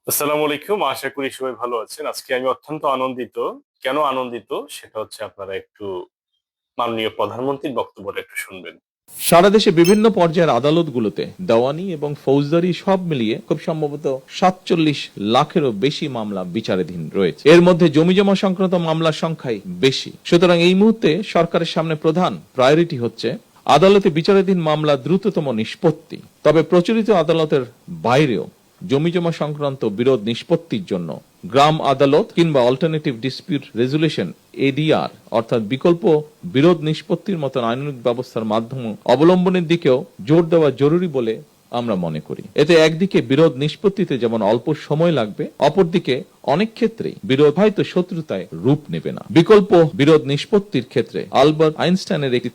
আসসালামু আলাইকুম। আশা করি সবাই ভালো আছেন। আজকে আমি অত্যন্ত আনন্দিত। কেন আনন্দিত? সেটা হচ্ছে আপনারা একটু মাননীয় প্রধানমন্ত্রীর বক্তব্যটা একটু শুনবেন। সারা দেশে বিভিন্ন পর্যায়ের আদালতগুলোতে দেওয়ানি এবং ফৌজদারি সব মিলিয়ে খুব সম্ভবত ৪৭ লাখেরও বেশি মামলা বিচারাধীন রয়েছে। এর মধ্যে জমিজমা সংক্রান্ত মামলার সংখ্যাই বেশি। সুতরাং এই মুহূর্তে সরকারের সামনে প্রধান প্রায়োরিটি হচ্ছে আদালতে বিচারাধীন মামলা দ্রুততম নিষ্পত্তি। তবে প্রচলিত আদালতের বাইরেও জমিজমা সংক্রান্ত বিরোধ নিষ্পত্তির জন্য গ্রাম আদালত কিংবা অল্টারনেটিভ ডিসপিউট রেজুলেশন এডিআর অর্থাৎ বিকল্প বিরোধ নিষ্পত্তির মতন আইনানুগ ব্যবস্থার মাধ্যমে অবলম্বনের দিকেও জোর দেওয়া জরুরি বলে আমরা মনে করি। এতে একদিকে বিরোধ নিষ্পত্তিতে যেমন অল্প সময় লাগবে, অপরদিকে অনেক ক্ষেত্রেই বিরোধ হয়তো শত্রুতায় রূপ নেবে না। বিকল্প বিরোধ নিষ্পত্তির ক্ষেত্রে আলবার্ট আইনস্টাইনের একটি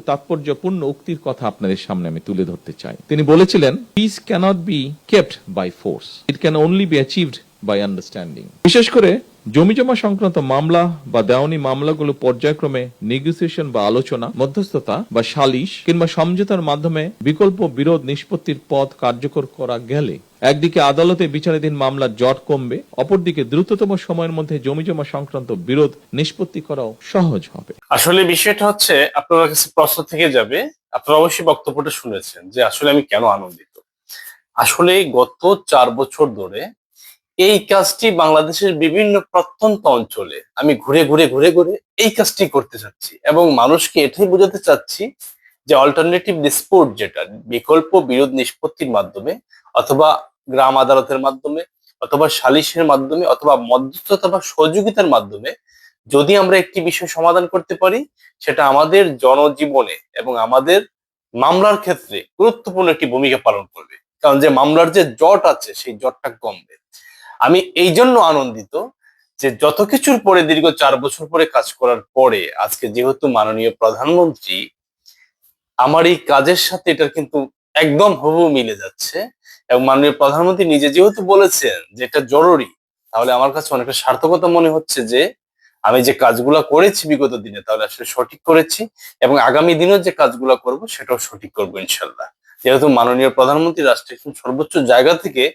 তাৎপর্যপূর্ণ উক্তির কথা আপনাদের সামনে আমি তুলে ধরতে চাই। তিনি বলেছিলেন, peace cannot be kept by force, it can only be achieved by understanding. বিশেষ করে জমিজমা সংক্রান্ত মামলা বা দেওয়ানি মামলাগুলো পর্যায়ক্রমে নেগোসিয়েশন বা আলোচনা, মধ্যস্থতা বা সালিশ কিংবা সমঝোতার মাধ্যমে বিকল্প বিরোধ নিষ্পত্তির পথ কার্যকর করা গেলে একদিকে আদালতে বিচারাধীন মামলার জট কমবে, অপরদিকে দ্রুততম সময়ের মধ্যে জমিজমা সংক্রান্ত বিরোধ নিষ্পত্তি করাও সহজ হবে। আসলে বিষয়টা হচ্ছে আপনার কাছে প্রশ্ন থেকে যাবে। আপনারা অবশ্যই বক্তব্যটা শুনেছেন যে আসলে আমি কেন আনন্দিত। আসলে গত ৪ বছর ধরে এই কাজটি বাংলাদেশের বিভিন্ন প্রত্যন্ত অঞ্চলে আমি ঘুরে ঘুরে এই কাজটি করতে চাচ্ছি এবং মানুষকে এটাই বোঝাতে চাচ্ছি যে অল্টারনেটিভ ডিসপুট, যেটা বিকল্প বিরোধ নিষ্পত্তির মাধ্যমে অথবা গ্রাম আদালতের মাধ্যমে অথবা সালিশের মাধ্যমে অথবা মধ্যস্থতা বা সহযোগিতার মাধ্যমে যদি আমরা একটি বিষয় সমাধান করতে পারি, সেটা আমাদের জনজীবনে এবং আমাদের মামলার ক্ষেত্রে গুরুত্বপূর্ণ একটি ভূমিকা পালন করবে। কারণ যে মামলার যে জট আছে সেই জটটা কমবে। আমি এই জন্য আনন্দিত যে যত কিছুর পরে দীর্ঘ ৪ বছর পরে কাজ করার পরে আজকে যেহেতু মাননীয় প্রধানমন্ত্রী আমার এই কাজের সাথে এটা কিন্তু একদম হুবহু মিলে যাচ্ছে এবং মাননীয় প্রধানমন্ত্রী নিজে যেহেতু বলেছেন যে এটা জরুরি, তাহলে আমার কাছে অনেকটা সার্থকতা মনে হচ্ছে যে আমি যে কাজগুলো করেছি বিগত দিনে তাহলে আসলে সঠিক করেছি এবং আগামী দিনেও যে কাজগুলো করব সেটাও সঠিক করবো ইনশাল্লাহ। যেহেতু মাননীয় প্রধানমন্ত্রী রাষ্ট্রের সর্বোচ্চ জায়গা থেকে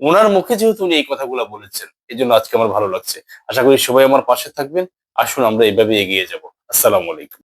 ওনার মুখে যেহেতু উনি এই কথাগুলো বলেছেন, এই জন্য আজকে আমার ভালো লাগছে। আশা করি সবাই আমার পাশে থাকবেন। আসুন আমরা এইভাবে এগিয়ে যাব। আসসালামু আলাইকুম।